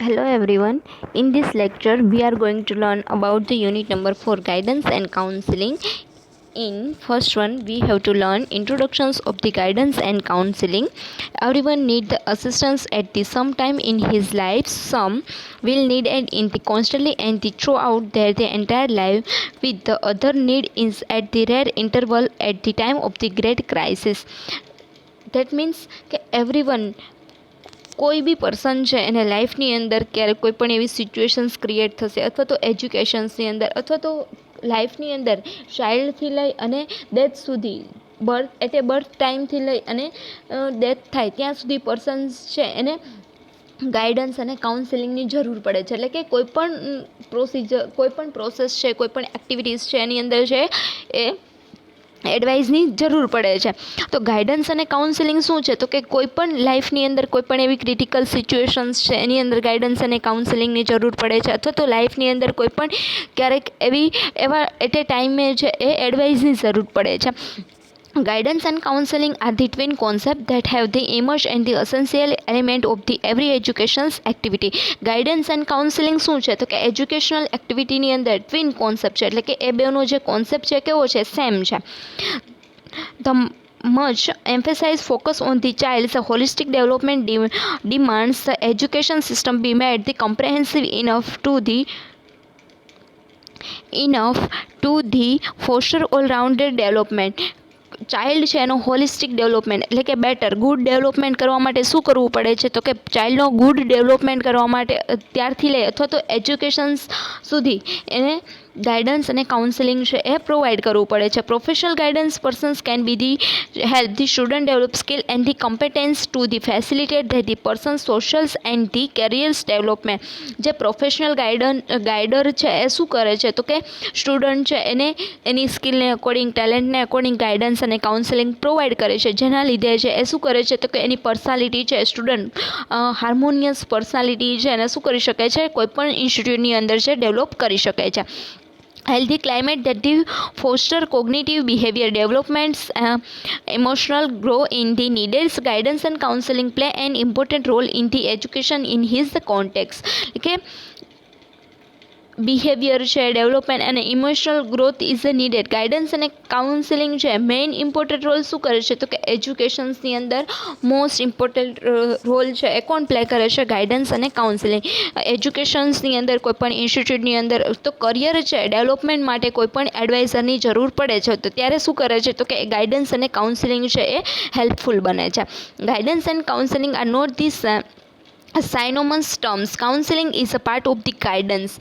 Hello everyone. In this lecture, we are going to learn about the unit number 4, guidance and counseling. In first one, we have to learn introductions of the guidance and counseling. Everyone need the assistance at the some time in his life. Some will need it in the constantly and the throughout their entire life. With the other need is at the rare interval at the time of the great crisis. That means કે everyone કોઈ બી person છે એને લાઈફની અંદર ક્યારેક કોઈ પણ એવી situations create થશે અથવા તો એજ્યુકેશન્સની અંદર અથવા તો લાઈફની અંદર ચાઇલ્ડથી લઈ અને ડેથ સુધી બર્થ ટાઈમથી લઈ અને ડેથ થાય ત્યાં સુધી પર્સન્સ છે એને ગાઈડન્સ અને કાઉન્સેલિંગની જરૂર પડે છે. એટલે કે કોઈ પણ પ્રોસેસ છે, કોઈ પણ એક્ટિવિટીઝ છે એની અંદર છે એ એડવાઇસની જરૂર પડે છે. તો ગાઈડન્સ અને કાઉન્સેલિંગ શું છે? તો કે કોઈ પણ લાઈફની અંદર કોઈ પણ એવી ક્રિટિકલ સિચ્યુએશન્સ છે એની અંદર ગાઈડન્સ અને કાઉન્સેલિંગની જરૂર પડે છે, અથવા તો લાઈફની અંદર કોઈ પણ ક્યારેક એવા એટ એ ટાઈમે છે એ એડવાઇસની જરૂર પડે છે. Guidance and counseling are the twin concepts that have the emerged and the essential element of the every education's activity. Guidance and counseling શું છે? તો કે એજ્યુકેશનલ એક્ટિવિટીની અંદર ટ્વિન કોન્સેપ્ટ છે, એટલે કે એ બેનો જે કોન્સેપ્ટ છે કેવો છે? સેમ છે. The much emphasized focus on the child's holistic development demands the education system be made the comprehensive enough to the foster all-rounded development. Child છે એનો હોલિસ્ટિક ડેવલપમેન્ટ એટલે કે બેટર ગુડ ડેવલપમેન્ટ કરવા માટે શું કરવું પડે છે? તો કે ચાઇલ્ડનો ગુડ ડેવલપમેન્ટ કરવા માટે ત્યારથી લઈ અથવા તો એજ્યુકેશન્સ સુધી એને ગાઈડન્સ અને કાઉન્સેલિંગ છે એ પ્રોવાઈડ કરવું પડે છે. Professional guidance persons can be the help the student develop skill and the competence to the facilitate the person socials and the careers development. જે પ્રોફેશનલ ગાઈડર છે એ શું કરે છે? તો કે સ્ટુડન્ટ છે એને એની સ્કિલને અકોર્ડિંગ, ટેલેન્ટને અકોર્ડિંગ ગાઈડન્સ અને કાઉન્સેલિંગ પ્રોવાઈડ કરે છે, જેના લીધે છે એ શું કરે છે? તો કે એની પર્સનાલિટી છે, સ્ટુડન્ટ હાર્મોનિયસ પર્સનાલિટી છે એને શું કરી શકે છે? કોઈ પણ ઇન્સ્ટિટ્યૂટની અંદર છે ડેવલપ કરી શકે છે. Healthy climate that the foster cognitive behavior developments, emotional growth in the needed guidance and counseling play an important role in the education in his context. Okay, behaviour છે, ડેવલપમેન્ટ અને emotional growth is needed. Guidance અને counselling છે main important role શું કરે છે? તો કે એજ્યુકેશન્સની અંદર મોસ્ટ ઇમ્પોર્ટન્ટ રોલ છે એ કોણ પ્લે કરે છે? ગાઈડન્સ અને કાઉન્સેલિંગ. એજ્યુકેશન્સની અંદર કોઈ પણ ઇન્સ્ટિટ્યૂટની અંદર તો કરિયર છે ડેવલપમેન્ટ માટે કોઈ પણ એડવાઇઝરની જરૂર પડે છે, તો ત્યારે શું કરે છે? તો કે ગાઈડન્સ અને કાઉન્સેલિંગ છે એ હેલ્પફુલ બને છે. Guidance and counselling are not this synonymous terms. Counseling is a part of the guidance.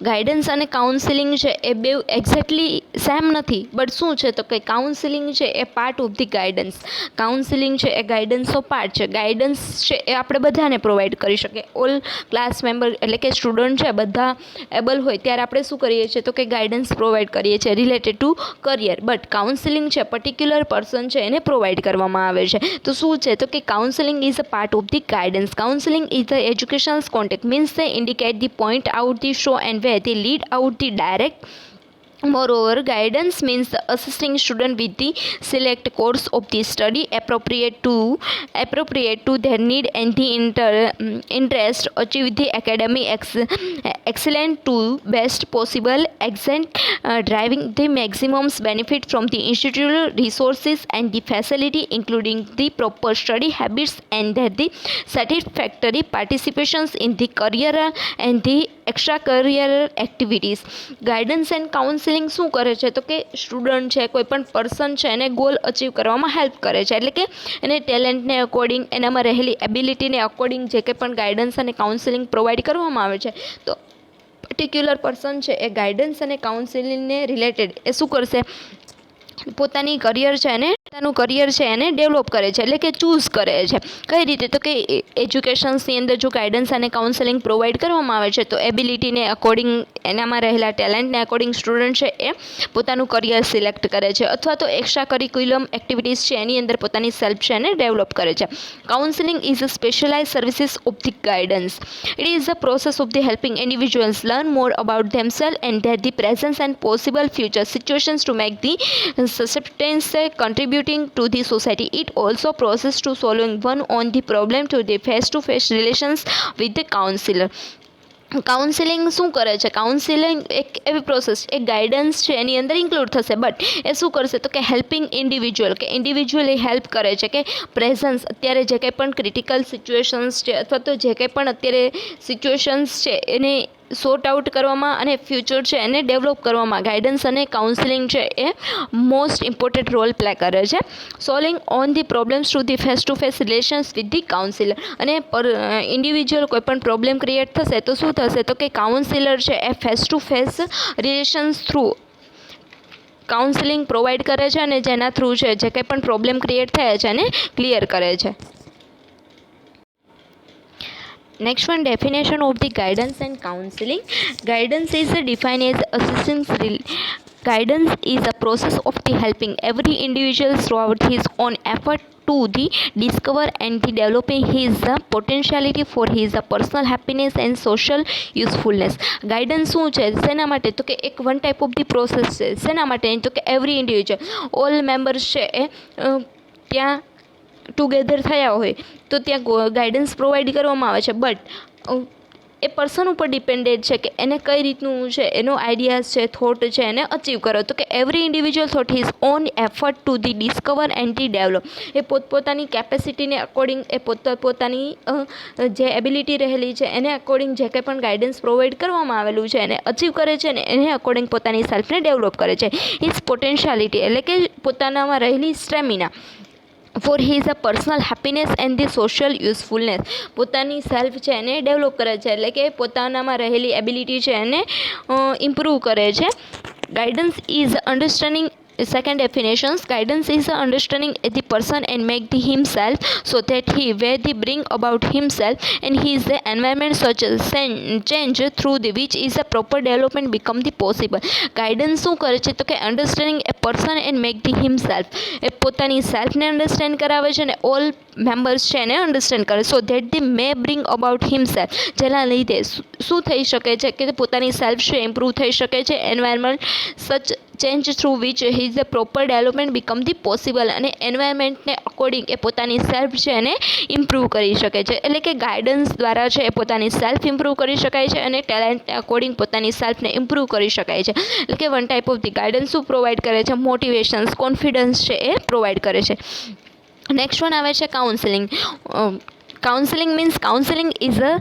Guidance અને કાઉન્સેલિંગ છે એ બે એક્ઝેક્ટલી સેમ નથી, બટ શું છે? તો કે કાઉન્સેલિંગ છે એ part of the guidance. Counselling છે એ ગાઈડન્સનો પાર્ટ છે. ગાઈડન્સ છે એ આપણે બધાને પ્રોવાઈડ કરી શકીએ. ઓલ ક્લાસ મેમ્બર એટલે કે સ્ટુડન્ટ છે બધા એબલ હોય ત્યારે આપણે શું કરીએ છીએ? તો કે ગાઈડન્સ પ્રોવાઈડ કરીએ છીએ related to career. But counselling છે પર્ટિક્યુલર પર્સન છે એને પ્રોવાઈડ કરવામાં આવે છે. તો શું છે? તો કે counselling is a part of the guidance. Counselling is the education's context means they indicate the point out the show and where they lead out the direct. Moreover, guidance means the assisting student with the select course of the study appropriate to their need and the interest, achieve the academic excellence to best possible extent, driving the maximum benefit from the institutional resources and the facility, including the proper study habits and the satisfactory participations in the career and the extracurricular activities. Guidance and counseling શું કરે છે? તો કે student છે કોઈ પણ person છે એને ગોલ અચીવ કરવામાં હેલ્પ કરે છે, એટલે કે એને ટેલેન્ટને અકોર્ડિંગ, એનામાં રહેલી એબિલિટીને અકોર્ડિંગ જે કંઈ પણ ગાઈડન્સ અને કાઉન્સેલિંગ પ્રોવાઈડ કરવામાં આવે છે, તો પર્ટિક્યુલર પર્સન છે એ ગાઈડન્સ અને કાઉન્સેલિંગને રિલેટેડ એ શું કરશે? પોતાનું કરિયર છે એને ડેવલપ કરે છે, એટલે કે ચૂઝ કરે છે. કઈ રીતે? તો કે એજ્યુકેશન્સની અંદર જો ગાઈડન્સ અને કાઉન્સેલિંગ પ્રોવાઈડ કરવામાં આવે છે તો એબિલિટીને અકોર્ડિંગ એનામાં રહેલા ટેલેન્ટને અકોર્ડિંગ સ્ટુડન્ટ છે એ પોતાનું કરિયર સિલેક્ટ કરે છે અથવા તો એક્સ્ટ્રા કરિક્યુલમ એક્ટિવિટીઝ છે એની અંદર પોતાની સેલ્ફ છે એને ડેવલપ કરે છે. Counselling is a specialise services of the guidance. It is a process of the helping individuals learn more about themselves and their the present and possible future situations to make the substance contributing to the society. It also process to solving one on the problem to the face-to-face relations with the counselor. Counselling શું કરે છે? Counselling એક એવી process, એક guidance છે એની અંદર include થશે, but એ શું કરશે તો કે હેલ્પિંગ ઇન્ડિવિજ્યુઅલ, કે ઇન્ડિવિજ્યુઅલી હેલ્પ કરે છે કે પ્રેઝન્સ અત્યારે જે કંઈ પણ ક્રિટિકલ સિચ્યુએશન્સ છે અથવા તો જે કંઈ પણ અત્યારે સિચ્યુએશન્સ છે એને સોર્ટ આઉટ કરવામાં અને ફ્યુચર છે એને ડેવલપ કરવામાં ગાઈડન્સ અને કાઉન્સેલિંગ છે એ મોસ્ટ ઇમ્પોર્ટન્ટ રોલ પ્લે કરે છે. Solving on the problems through the face to face relations with the counsellor. અને ઇન્ડિવિજ્યુઅલ કોઈ પણ પ્રોબ્લેમ ક્રિએટ થશે તો શું થશે તો કે કાઉન્સિલર છે એ face to face relations through counselling provide કરે છે અને જેના થ્રુ છે જે કંઈ પણ પ્રોબ્લેમ ક્રિએટ થયા છે એને ક્લિયર કરે છે. Next one, definition of the guidance and counseling. Guidance is defined as assistance. Guidance is a process of the helping every individual throughout his own effort to the discover and the developing his potentiality for his personal happiness and social usefulness. Guidance શું છે? શેના માટે તો કે એક one type of the process છે. શેના માટે તો કે એવરી ઇન્ડિવિજ્યુઅલ ઓલ મેમ્બર્સ છે એ ત્યાં ટુગેધર થયા હોય તો ત્યાં ગાઈડન્સ પ્રોવાઈડ કરવામાં આવે છે, બટ એ પર્સન ઉપર ડિપેન્ડેડ છે કે એને કઈ રીતનું છે એનો આઈડિયાઝ છે, થોટ છે એને અચીવ કરો. તો કે every individual thought his own effort to the discover and the develop. એ પોતપોતાની કેપેસિટીને અકોર્ડિંગ એ પોતાની જે એબિલિટી રહેલી છે એને અકોર્ડિંગ જે કંઈ પણ ગાઈડન્સ પ્રોવાઈડ કરવામાં આવેલું છે એને અચીવ કરે છે અને એને અકોર્ડિંગ પોતાની સેલ્ફને ડેવલપ કરે છે. હિઝ પોટેન્શિયાલિટી એટલે કે પોતાનામાં રહેલી stamina for his a personal happiness and the social usefulness. પોતાની સેલ્ફ છે એને ડેવલપ કરે છે એટલે કે પોતાનામાં રહેલી એબિલિટી છે એને ઇમ્પ્રૂવ કરે છે. Guidance is understanding. Second definitions, guidance is understanding the person and make the himself so that he where the bring about himself and his environment such as change through the which is a proper development become the possible. Guidance શું કરે છે તો કે understanding a person and make the himself. એ પોતાની સેલ્ફને understand કરાવે છે અને ઓલ મેમ્બર્સ છે એને અન્ડરસ્ટેન્ડ કરે so that the May bring about himself. જેના લીધે શું થઈ શકે છે કે પોતાની સેલ્ફ છે ઇમ્પ્રૂવ થઈ શકે છે. Environment such change through which his the proper development become the possible. અને એન્વાયરમેન્ટને અકોર્ડિંગ એ પોતાની સેલ્ફ છે એને ઇમ્પ્રૂવ કરી શકે છે. એટલે કે ગાઈડન્સ દ્વારા છે એ પોતાની સેલ્ફ ઇમ્પ્રૂવ કરી શકાય છે અને ટેલેન્ટને અકોર્ડિંગ પોતાની સેલ્ફને ઇમ્પ્રૂવ કરી શકાય છે. એટલે કે one type of the guidance શું પ્રોવાઈડ કરે છે? મોટિવેશન્સ, કોન્ફિડન્સ છે એ પ્રોવાઈડ કરે છે. નેક્સ્ટ વન આવે છે counselling. Counselling means counselling is a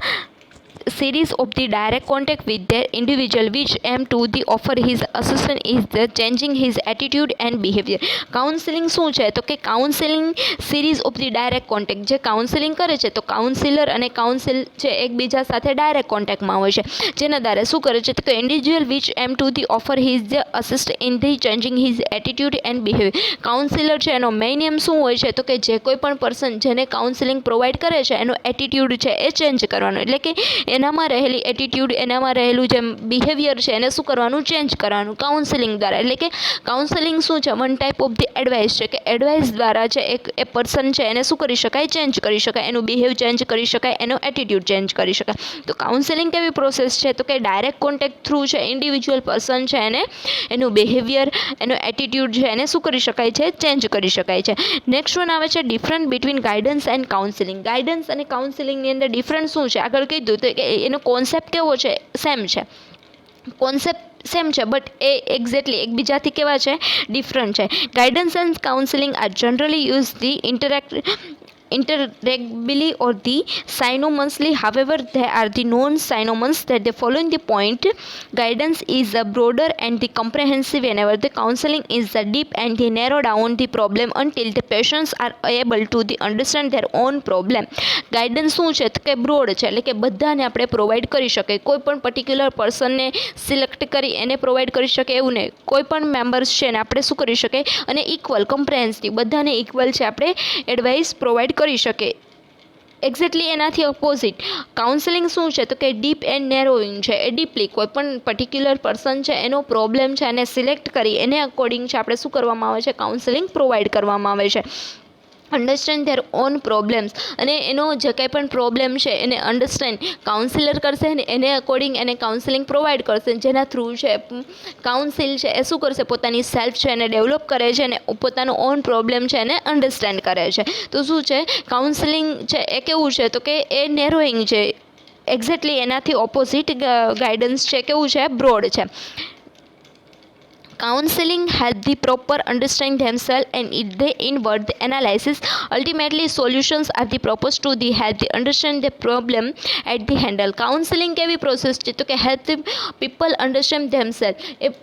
series of the direct contact with their individual which aim to the offer his assistance is the changing his attitude and behavior. Counselling શું છે તો કે counselling series of the direct contact. જે counselling કરે છે તો councillor અને council છે એકબીજા સાથે ડાયરેક્ટ કોન્ટેક્ટમાં હોય છે. જેના દ્વારા શું કરે છે તો કે individual which aim to the offer his the assist in the changing his attitude and behaviour. Counsellor છે એનો મેઇન એમ શું હોય છે તો કે જે કોઈ પણ પર્સન જેને કાઉન્સેલિંગ પ્રોવાઈડ કરે છે એનો એટીટ્યુડ છે એ ચેન્જ કરવાનો. એટલે કે એનામાં રહેલી એટીટ્યુડ, એનામાં રહેલું જે બિહેવિયર છે એને શું કરવાનું? ચેન્જ કરવાનું કાઉન્સેલિંગ દ્વારા. એટલે કે કાઉન્સેલિંગ શું છે? One type of the advice છે કે એડવાઇસ દ્વારા છે એ પર્સન છે એને શું કરી શકાય? ચેન્જ કરી શકાય, એનું બિહેવ ચેન્જ કરી શકાય, એનો એટીટ્યુડ ચેન્જ કરી શકાય. તો કાઉન્સેલિંગ કેવી પ્રોસેસ છે તો કે ડાયરેક્ટ કોન્ટેક્ટ થ્રુ છે ઇન્ડિવિજ્યુઅલ પર્સન છે એને એનું બિહેવિયર, એનો એટીટ્યુડ છે એને શું કરી શકાય છે? ચેન્જ કરી શકાય છે. નેક્સ્ટ વન આવે છે different between guidance and counselling. Guidance અને કાઉન્સેલિંગની અંદર ડિફરન્સ શું છે? આગળ કીધું તો કે એનો કોન્સેપ્ટ કેવો છે? સેમ છે. કોન્સેપ્ટ સેમ છે બટ એ એક્ઝેક્ટલી એકબીજાથી કેવા છે? ડિફરન્ટ છે. Guidance and counselling are generally use the interregably or the synonymously. However, there are the non-synonyms that they follow in the point. Guidance is a broader and the comprehensive whenever the counseling is the deep and they narrow down the problem until the patients are able to the understand their own problem. Guidance શું છે તો કે broad છે એટલે કે બધાને આપણે provide કરી શકીએ. કોઈ પણ પર્ટિક્યુલર પર્સનને સિલેક્ટ કરી એને પ્રોવાઈડ કરી શકે એવું નહીં. કોઈ પણ મેમ્બર્સ છે એને આપણે શું કરી શકીએ અને ઇક્વલ કમ્પ્રેહેન્સિવ બધાને ઇક્વલ છે આપણે એડવાઇસ પ્રોવાઈડ કરી શકે. એક્ઝેક્ટલી એનાથી ઓપોઝિટ કાઉન્સેલિંગ શું છે તો કે ડીપ એન્ડ નેરોઈંગ છે. એ ડીપલી કોઈ પણ પર્ટિક્યુલર પર્સન છે એનો પ્રોબ્લેમ છે એને સિલેક્ટ કરી એને અકોર્ડિંગ છે આપણે શું કરવામાં આવે છે, કાઉન્સેલિંગ પ્રોવાઈડ કરવામાં આવે છે. અન્ડરસ્ટેન્ડ ધેર ઓન પ્રોબ્લેમ્સ, અને એનો જે કંઈ પણ પ્રોબ્લેમ છે એને અન્ડરસ્ટેન્ડ કાઉન્સિલર કરશે ને એને અકોર્ડિંગ એને કાઉન્સેલિંગ પ્રોવાઈડ કરશે, જેના થ્રુ છે કાઉન્સિલ છે એ શું કરશે, પોતાની સેલ્ફ છે એને ડેવલપ કરે છે અને પોતાનો ઓન પ્રોબ્લેમ છે એને અન્ડરસ્ટેન્ડ કરે છે. તો શું છે કાઉન્સેલિંગ છે એ કેવું છે તો કે એ નેરોઈંગ છે. એક્ઝેક્ટલી એનાથી ઓપોઝિટ ગાઈડન્સ છે કેવું છે, બ્રોડ છે. Counseling help the proper understand themselves and they inward analysis. Ultimately, solutions are the proposed to the help the understand the problem at the handle. Counseling કેવી પ્રોસેસ છે તો કે help the people understand themselves. A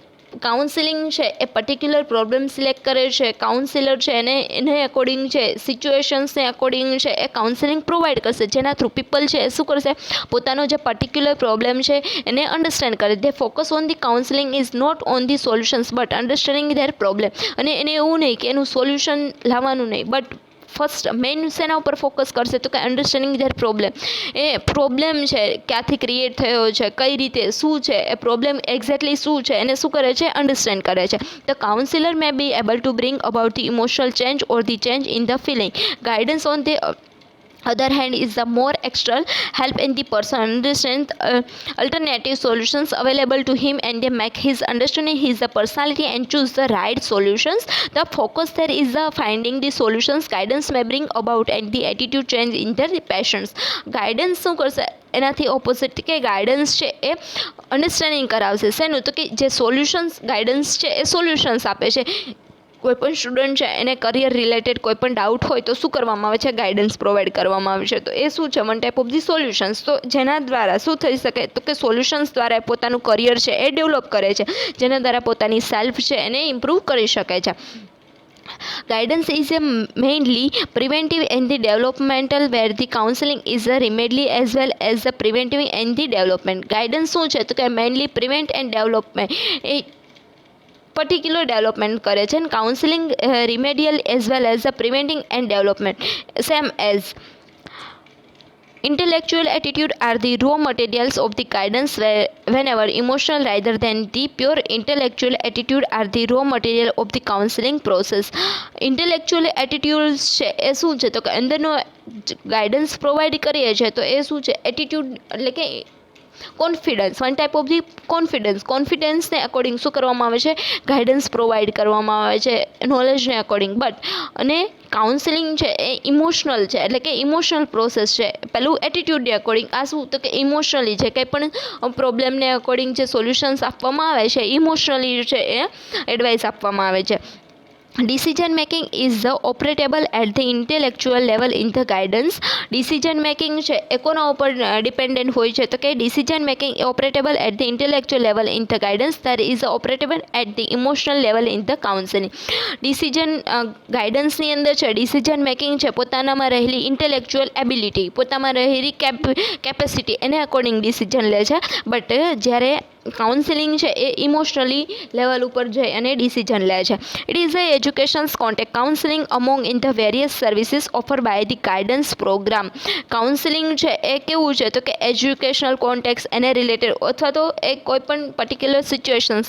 counselling છે એ particular problem select કરે છે. Councillor છે એને according છે સિચ્યુએશન્સને અકોર્ડિંગ છે એ કાઉન્સિલિંગ પ્રોવાઈડ કરશે, જેના થ્રુ પીપલ છે એ શું કરશે, પોતાનો જે પર્ટિક્યુલર પ્રોબ્લેમ છે એને અન્ડરસ્ટેન્ડ કરે. The focus on the counselling is not on the solutions but understanding their problem. અને એને એવું નહીં કે એનું સોલ્યુશન લાવવાનું નહીં, બટ ફર્સ્ટ મેઇન શેના ઉપર ફોકસ કરશે તો કે understanding their problem. A problem છે ક્યાંથી ક્રિએટ થયો છે, કઈ રીતે શું છે, એ પ્રોબ્લેમ એક્ઝેક્ટલી શું છે એને શું કરે છે, અન્ડરસ્ટેન્ડ કરે છે. The counsellor may be able to bring about the emotional change or the change in the feeling. Guidance on the other hand is the more external help in the person understand alternative solutions available to him and they make his understanding his personality and choose the right solutions. The focus there is the finding the solutions. Guidance may bring about and the attitude change in the patients. Guidance શું કરશે, એનાથી opposite કે guidance છે એ understanding કરાવશે. શેનું તો કે જે સોલ્યુશન્સ ગાઈડન્સ છે એ સોલ્યુશન્સ આપે છે. કોઈ પણ સ્ટુડન્ટ છે એને કરિયર રિલેટેડ કોઈ પણ ડાઉટ હોય તો શું કરવામાં આવે છે, ગાઈડન્સ પ્રોવાઈડ કરવામાં આવે છે. તો એ શું છે, one type of the solutions. તો જેના દ્વારા શું થઈ શકે તો કે સોલ્યુશન્સ દ્વારા પોતાનું કરિયર છે એ ડેવલપ કરે છે, જેના દ્વારા પોતાની સેલ્ફ છે એને ઇમ્પ્રૂવ કરી શકે છે. Guidance is a mainly preventive and the developmental, where the counseling is a remedy as well as the preventive and the development. Guidance શું છે તો કે mainly prevent and development એ પર્ટિક્યુલર ડેવલપમેન્ટ કરે છે. Counselling remedial as well as the preventing and development. Same as intellectual attitude are the raw materials of the guidance, whenever emotional rather than the pure intellectual attitude are the raw material of the counseling process. Intellectual attitudes છે એ શું છે તો કે અંદરનો guidance provide કરીએ છીએ તો એ શું છે, એટીટ્યુડ એટલે કે confidence, one type of the કોન્ફિડન્સને અકોર્ડિંગ શું કરવામાં આવે છે, ગાઈડન્સ પ્રોવાઈડ કરવામાં આવે છે નોલેજને અકોર્ડિંગ. બટ અને કાઉન્સેલિંગ છે એ ઇમોશનલ છે, એટલે કે ઇમોશનલ પ્રોસેસ છે. પેલું એટીટ્યૂડને અકોર્ડિંગ, આ શું તો કે ઇમોશનલી છે, કંઈ પણ પ્રોબ્લેમને અકોર્ડિંગ જે સોલ્યુશન્સ આપવામાં આવે છે ઇમોશનલી છે એ એડવાઇસ આપવામાં આવે છે. Decision making is the operable at the intellectual level in the guidance. Decision making છે એ કોના ઉપર ડિપેન્ડન્ટ હોય છે તો કે decision making operatable at the intellectual level in the guidance, there is operatable at the emotional level in the counselling. Decision ગાઈડન્સની અંદર છે ડિસિઝન મેકિંગ છે પોતાનામાં રહેલી ઇન્ટેલેક્ચ્યુઅલ એબિલિટી, પોતામાં રહેલી કેપેસિટી એને અકોર્ડિંગ ડિસિઝન લે છે. બટ જ્યારે કાઉન્સેલિંગ છે એ ઇમોશનલી લેવલ ઉપર જઈ અને ડિસિઝન લે છે. It is a educations contact counselling among in the various services offer by the guidance program. Counselling છે એ કેવું છે તો કે એજ્યુકેશનલ કોન્ટેક્ટ એને રિલેટેડ અથવા તો એ કોઈ પણ પર્ટિક્યુલર સિચ્યુએશન્સ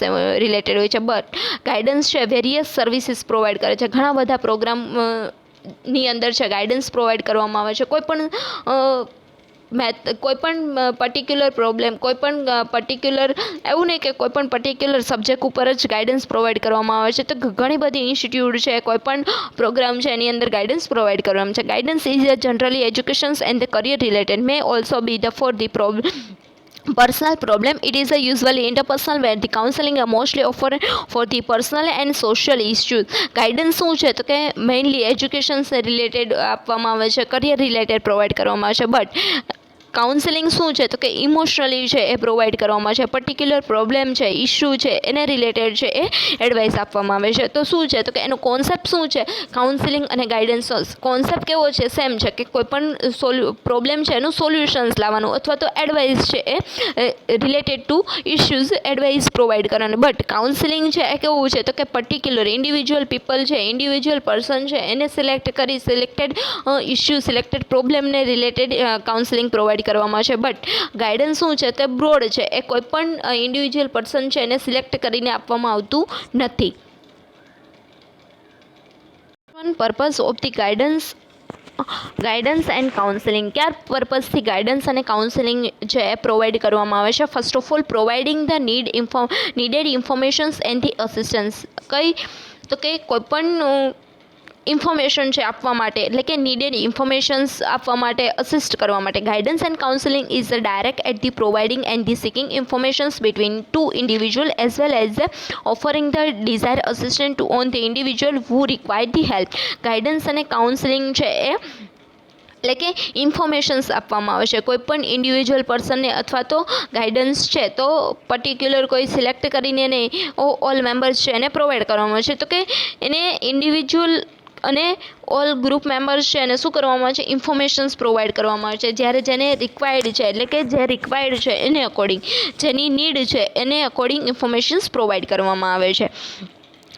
રિલેટેડ હોય છે. બટ ગાઈડન્સ છે વેરિયસ સર્વિસીસ પ્રોવાઈડ કરે છે, ઘણા બધા પ્રોગ્રામ ની અંદર છે ગાઈડન્સ પ્રોવાઈડ કરવામાં આવે છે. કોઈ પણ પર્ટિક્યુલર પ્રોબ્લેમ, કોઈ પણ પર્ટિક્યુલર એવું નહીં કે કોઈ પણ પર્ટિક્યુલર સબ્જેક્ટ ઉપર જ ગાઈડન્સ પ્રોવાઈડ કરવામાં આવે છે. તો ઘણી બધી ઇન્સ્ટિટ્યૂટ છે, કોઈ પણ પ્રોગ્રામ છે એની અંદર ગાઈડન્સ પ્રોવાઈડ કરવામાં છે. Guidance is generally educations and the career related, May also B the for the personal problem. It is usually interpersonal, where the counseling are mostly offered for the personal and social issues. Guidance શું છે તો કે mainly education related આપવામાં આવે છે, career related provide કરવામાં આવે છે. બટ કાઉન્સેલિંગ શું છે તો કે ઇમોશનલી છે એ પ્રોવાઈડ કરવામાં છે. પર્ટિક્યુલર પ્રોબ્લેમ છે, ઇશ્યુ છે, એને રિલેટેડ છે એ એડવાઇસ આપવામાં આવે છે. તો શું છે તો કે એનો કોન્સેપ્ટ શું છે કાઉન્સેલિંગ અને ગાઈડન્સ. કોન્સેપ્ટ કેવો છે? સેમ છે કે કોઈ પણ પ્રોબ્લેમ છે એનું સોલ્યુશન્સ લાવવાનું અથવા તો એડવાઇસ છે એ related to issues advice provide કરવાની. બટ કાઉન્સેલિંગ છે એ કેવું છે તો કે પર્ટિક્યુલર ઇન્ડિવિજ્યુઅલ પીપલ છે, ઇન્ડિવિજ્યુઅલ પર્સન છે એને સિલેક્ટેડ ઇશ્યુ, સિલેક્ટેડ પ્રોબ્લેમને રિલેટેડ કાઉન્સેલિંગ પ્રોવાઈડ કરવામાં છે. બટ ગાઈડન્સ શું છે તે બ્રોડ છે, એ કોઈ પણ ઇન્ડિવિજ્યુઅલ પર્સન છે એને સિલેક્ટ કરીને આપવામાં આવતું નથી. Purpose of the guidance and counselling. કયા પર્પઝથી ગાઈડન્સ અને કાઉન્સેલિંગ છે એ પ્રોવાઈડ કરવામાં આવે છે? First of all providing the needed informations and the assistance. કઈ તો કે કોઈ પણ ઇન્ફોર્મેશન છે આપવા માટે, એટલે કે નીડેડ ઇન્ફોર્મેશન્સ આપવા માટે, અસિસ્ટ કરવા માટે. Guidance and counselling is direct at the providing and the seeking informations between two individual as well as offering the desire assistant to on the individual who require the help. Guidance અને counselling છે એ એટલે કે informations આપવામાં આવે છે કોઈ પણ ઇન્ડિવિજ્યુઅલ પર્સનને, અથવા તો ગાઈડન્સ છે તો પર્ટિક્યુલર કોઈ સિલેક્ટ કરીને નહીં, ઓલ મેમ્બર્સ છે એને પ્રોવાઈડ કરવામાં આવે છે. તો કે એને ઇન્ડિવિજ્યુઅલ અને ઓલ ગ્રુપ મેમ્બર્સ છે એને શું કરવામાં આવે છે? ઇન્ફોર્મેશન્સ પ્રોવાઈડ કરવામાં આવે છે. જ્યારે જેને રિક્વાયર્ડ છે, એટલે કે જે રિક્વાયર્ડ છે એને અકોર્ડિંગ, જેની નીડ છે એને અકોર્ડિંગ ઇન્ફોર્મેશન્સ પ્રોવાઈડ કરવામાં આવે છે.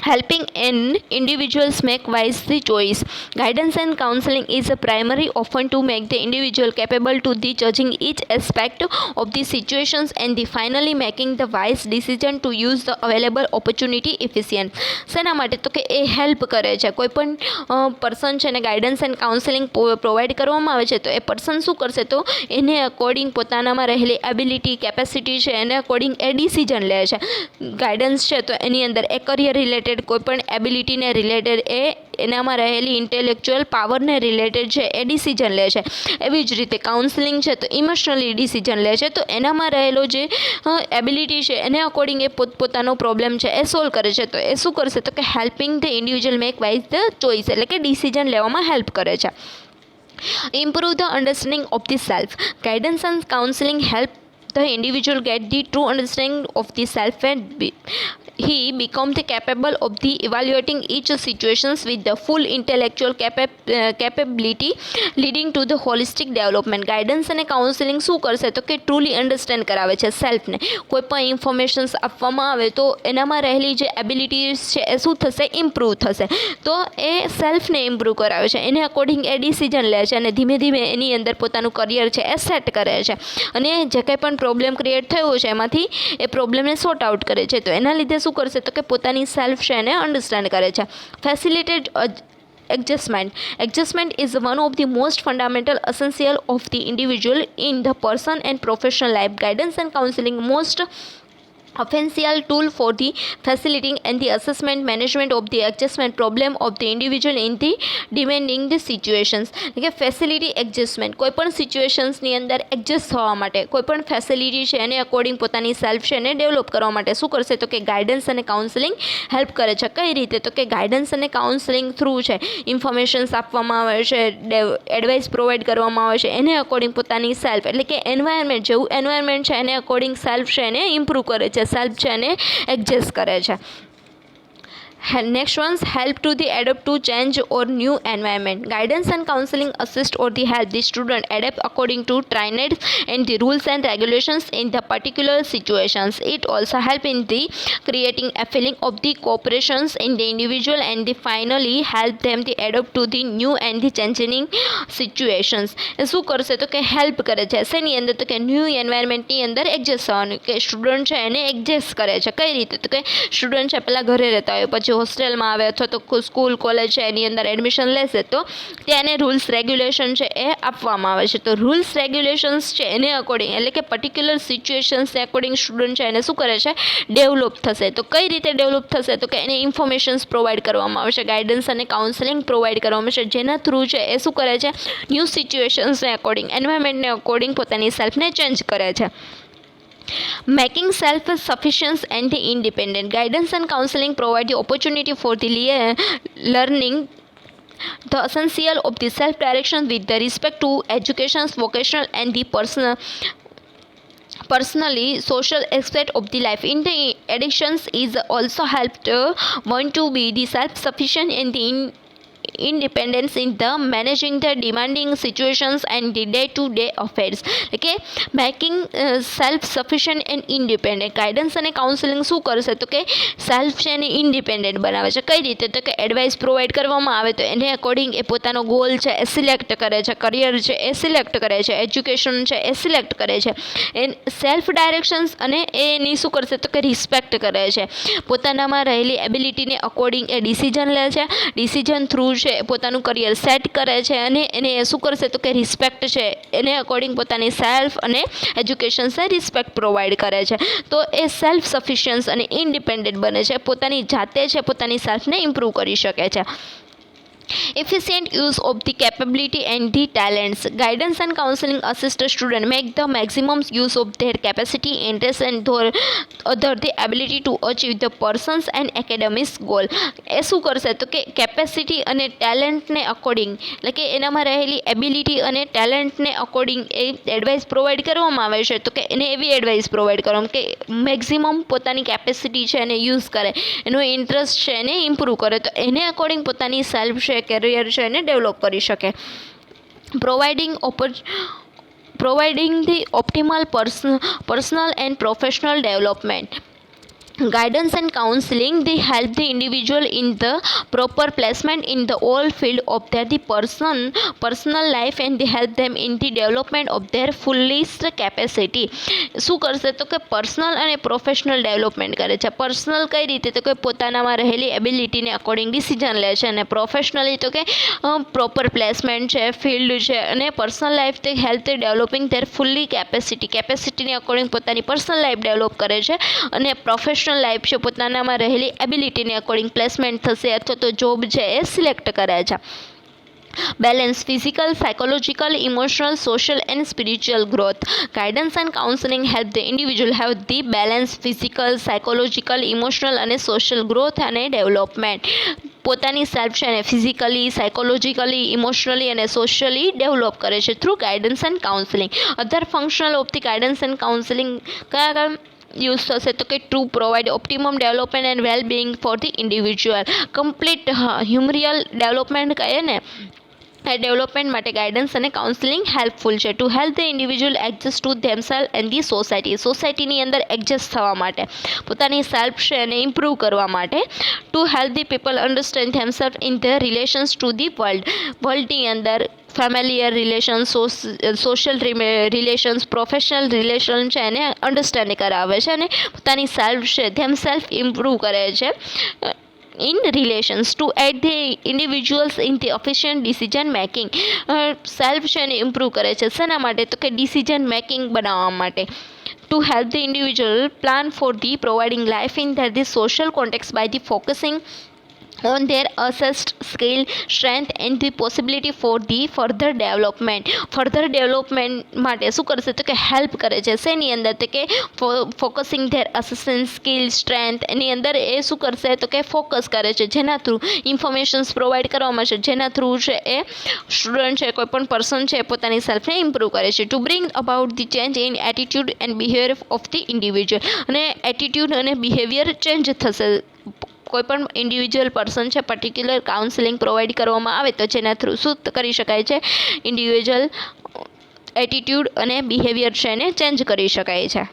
Helping an individuals make wisely choice. Guidance and counseling is a primary often to make the individual capable to the judging each aspect of the situations and the finally making the wise decision to use the available opportunity efficient. શેના માટે તો કે એ help કરે છે. કોઈ પણ person છે ને ગાઈડન્સ એન્ડ કાઉન્સેલિંગ પ્રોવાઈડ કરવામાં આવે છે તો એ પર્સન શું કરશે તો એને અકોર્ડિંગ પોતાનામાં રહેલી એબિલિટી, કેપેસિટી છે એને અકોર્ડિંગ એ ડિસિઝન લે છે. ગાઈડન્સ છે તો એની અંદર એ કરિયર રિલેટેડ કોઈ પણ એબિલિટીને રિલેટેડ એનામાં રહેલી ઇન્ટેલેક્ચુઅલ પાવરને રિલેટેડ છે એ ડિસિઝન લે છે. એવી જ રીતે કાઉન્સેલિંગ છે તો ઇમોશનલી ડિસિઝન લે છે. તો એનામાં રહેલો જે એબિલિટી છે એને અકોર્ડિંગ એ પોતાનો પ્રોબ્લેમ છે એ સોલ્વ કરે છે. તો એ શું કરશે તો કે helping the individual make wise the choice, એટલે કે ડિસિઝન લેવામાં હેલ્પ કરે છે. Improve the understanding of the self. Guidance and counselling help the individual get the true understanding of the self and he becomes capable of the evaluating each situations with the full intellectual capability leading to the holistic development. Guidance અને counselling શું કરશે તો કે truly understand કરાવે છે સેલ્ફને. કોઈ પણ informations આપવામાં આવે તો એનામાં રહેલી જે એબિલિટીઝ છે એ શું થશે? ઇમ્પ્રૂવ થશે. તો એ સેલ્ફને ઇમ્પ્રૂવ કરાવે છે, એને અકોર્ડિંગ એ ડિસિઝન લે છે અને ધીમે ધીમે એની અંદર પોતાનું કરિયર છે એ સેટ કરે છે અને જે કંઈ પણ પ્રોબ્લેમ ક્રિએટ થયો છે એમાંથી એ પ્રોબ્લેમને સોર્ટ આઉટ કરે છે. તો એના લીધે શું કરશે તો કે પોતાની સેલ્ફ છે એને અન્ડરસ્ટેન્ડ કરે છે. ફેસિલિટેડ adjustment is one of the most fundamental essential of the individual in the person and professional life. Guidance and counseling most essential tool for the facilitating and the assessment management of the adjustment problem of the individual in the demanding the situations. કે facility adjustment, કોઈ પણ સિચ્યુએશન્સની અંદર adjust થવા માટે કોઈ પણ facility છે એને અકોર્ડિંગ પોતાની સેલ્ફ છે એને ડેવલપ કરવા માટે શું કરશે તો કે ગાઈડન્સ અને કાઉન્સેલિંગ હેલ્પ કરે છે. કઈ રીતે તો કે ગાઈડન્સ અને કાઉન્સેલિંગ થ્રુ છે ઇન્ફોર્મેશન્સ આપવામાં આવે છે, એડવાઇસ પ્રોવાઈડ કરવામાં આવે છે, એને અકોર્ડિંગ પોતાની સેલ્ફ, એટલે કે એન્વાયરમેન્ટ જેવું એન્વાયરમેન્ટ છે એને અકોર્ડિંગ સેલ્ફ છે એને ઇમ્પ્રૂવ કરે છે, સેલ્ફ છે એને એડજસ્ટ કરે છે. Next one's help to the adapt to change or new environment. Guidance and counseling assist or the help the student adapt according to trained and the rules and regulations in the particular situations. It also help in the creating a feeling of the cooperations in the individual and the finally help them to adapt to the new and the changing situations. શું કરશે તો કે help કરે છે શેની અંદર તો કે ન્યૂ એન્વાયરમેન્ટની અંદર એડજસ્ટ થવાનું, કે સ્ટુડન્ટ છે એને એડજસ્ટ કરે છે. કઈ રીતે તો કે સ્ટુડન્ટ છે પહેલાં ઘરે રહેતા હોય, પછી હોસ્ટેલમાં આવે અથવા તો સ્કૂલ કોલેજ છે એની અંદર એડમિશન લેશે તો ત્યાં એને રૂલ્સ રેગ્યુલેશન છે એ આપવામાં આવે છે. તો રૂલ્સ રેગ્યુલેશન્સ છે એને અકોર્ડિંગ, એટલે કે પર્ટિક્યુલર સિચ્યુએશન્સને અકોર્ડિંગ સ્ટુડન્ટ છે એને શું કરે છે? ડેવલપ થશે. તો કઈ રીતે ડેવલપ થશે તો કે એને ઇન્ફોર્મેશન્સ પ્રોવાઈડ કરવામાં આવશે, ગાઈડન્સ અને કાઉન્સેલિંગ પ્રોવાઈડ કરવામાં આવશે, જેના થ્રુ છે એ શું કરે છે? ન્યૂ સિચ્યુએશન્સને અકોર્ડિંગ, એન્વાયરમેન્ટને અકોર્ડિંગ પોતાની સેલ્ફને ચેન્જ કરે છે. Making self-sufficient and independent. Guidance and counseling provide the opportunity for the learning The essential of the self-direction with the respect to education, vocational and the personally social aspect of the life. In the additions is also helped one to be the self-sufficient and the independence in the managing the demanding situations and the day-to-day affairs. Okay, making self-sufficient and independent. Guidance અને counselling શું કરશે તો કે self છે એને independent બનાવે છે. કઈ રીતે તો કે એડવાઇસ પ્રોવાઈડ કરવામાં આવે તો એને અકોર્ડિંગ એ પોતાનો ગોલ છે એ સિલેક્ટ કરે છે, કરિયર છે એ સિલેક્ટ કરે છે, એજ્યુકેશન છે એ સિલેક્ટ કરે છે. એ સેલ્ફ ડાયરેક્શન્સ અને એની શું કરશે તો કે રિસ્પેક્ટ કરે છે. પોતાનામાં રહેલી એબિલિટીને અકોર્ડિંગ એ ડિસિઝન લે છે. ડિસિઝન થ્રુ છે પોતાનું કરિયર સેટ કરે છે અને એને શું કરશે તો કે રિસ્પેક્ટ છે એને અકોર્ડિંગ પોતાની સેલ્ફ અને એજ્યુકેશન છે રિસ્પેક્ટ પ્રોવાઈડ કરે છે. તો એ સેલ્ફ સફિશિયન્સ અને ઇન્ડિપેન્ડન્ટ બને છે. પોતાની જાતે છે પોતાની સેલ્ફને ઇમ્પ્રૂવ કરી શકે છે. Efficient use of the capability and the talents. Guidance and counseling assist a student make the maximum use of their capacity, interest and other the ability to achieve the person's and academics goal. એ શું કરશે તો કે capacity અને ટેલેન્ટને according એટલે કે એનામાં રહેલી ability અને ટેલેન્ટને અકોર્ડિંગ એ એડવાઇસ પ્રોવાઈડ કરવામાં આવે છે. તો કે એને એવી એડવાઇસ પ્રોવાઈડ કરવામાં કે મેક્સિમમ પોતાની કેપેસિટી છે એને યુઝ કરે, એનો ઇન્ટરેસ્ટ છે એને ઇમ્પ્રૂવ કરે. તો એને અકોર્ડિંગ પોતાની સેલ્ફ છે કેરિયર છે એને ડેવલપ કરી શકે. Providing the optimal personal and professional development. Guidance and counseling they help the individual in the proper placement in the all field of their the personal life and they help them in the development of their fullest capacity. શું કરશે તો કે personal અને professional development કરે છે. Personal કઈ રીતે તો કે પોતાનામાં રહેલી એબિલિટીને અકોર્ડિંગ ડિસિઝન લે છે અને પ્રોફેશનલી તો કે પ્રોપર પ્લેસમેન્ટ છે, ફિલ્ડ છે અને પર્સનલ લાઈફ તે હેલ્થ ડેવલપિંગ ધેર ફુલ્લી કેપેસિટીને અકોર્ડિંગ પોતાની પર્સનલ લાઈફ ડેવલપ કરે છે અને પ્રોફેશનલ લાઈફ છે પોતાનામાં રહેલી એબિલિટીને અકોર્ડિંગ પ્લેસમેન્ટ થશે અથવા તો જોબ છે એ સિલેક્ટ કરે છે. Balance physical, psychological, emotional, social and spiritual growth. Guidance and counseling help the individual have the balance physical, psychological, emotional અને social growth અને development. પોતાની સેલ્ફ છે એને ફિઝિકલી, સાયકોલોજીકલી, ઇમોશનલી અને સોશિયલી ડેવલપ કરે છે through guidance and counselling. Other functional of the guidance and counselling કયા use થશે તો કે to provide optimum development and well being for the individual. Complete humeral development કહે ને એ ડેવલપમેન્ટ માટે ગાઈડન્સ અને કાઉન્સેલિંગ હેલ્પફુલ છે. To help the individual adjust to themselves and the સોસાયટીની અંદર એડજસ્ટ થવા માટે, પોતાની સેલ્ફ છે એને ઇમ્પ્રૂવ કરવા માટે. To help the people understand themselves in the relations to the વર્લ્ડની અંદર familiar relations, social relations, professional relation છે એને અન્ડરસ્ટેન્ડ કરાવે છે અને પોતાની સેલ્ફ છે ધેમસેલ્ફ ઇમ્પ્રૂવ કરે છે in relations. To aid the individuals in the efficient decision making. Self છે એને ઇમ્પ્રૂવ કરે છે શેના માટે તો કે ડિસિઝન મેકિંગ બનાવવા માટે. To help the individual plan for the providing life in the social context by the focusing on their assessed skill, strength and the possibility for the further development. માટે શું કરશે તો કે હેલ્પ કરે છે શેની અંદર તો કે ફોકસિંગ ધેર અસેસન્ટ સ્કિલ, સ્ટ્રેન્થ એની અંદર એ શું કરશે તો કે ફોકસ કરે છે જેના થ્રુ ઇન્ફોર્મેશન્સ પ્રોવાઈડ કરવામાં છે જેના થ્રુ છે એ સ્ટુડન્ટ છે કોઈ પણ પર્સન છે પોતાની સેલ્ફને ઇમ્પ્રૂવ કરે છે. Two bring about the change in attitude and behaviour of the individual. અને એટીટ્યુડ અને બિહેવિયર ચેન્જ થશે. કોઈ પણ ઇન્ડિવિજ્યુઅલ પર્સન છે પર્ટિક્યુલર કાઉન્સેલિંગ પ્રોવાઈડ કરવામાં આવે તો જેના થ્રુ શું કરી શકાય છે ઇન્ડિવિજ્યુઅલ એટીટ્યુડ અને બિહેવિયર છે એને ચેન્જ કરી શકાય છે.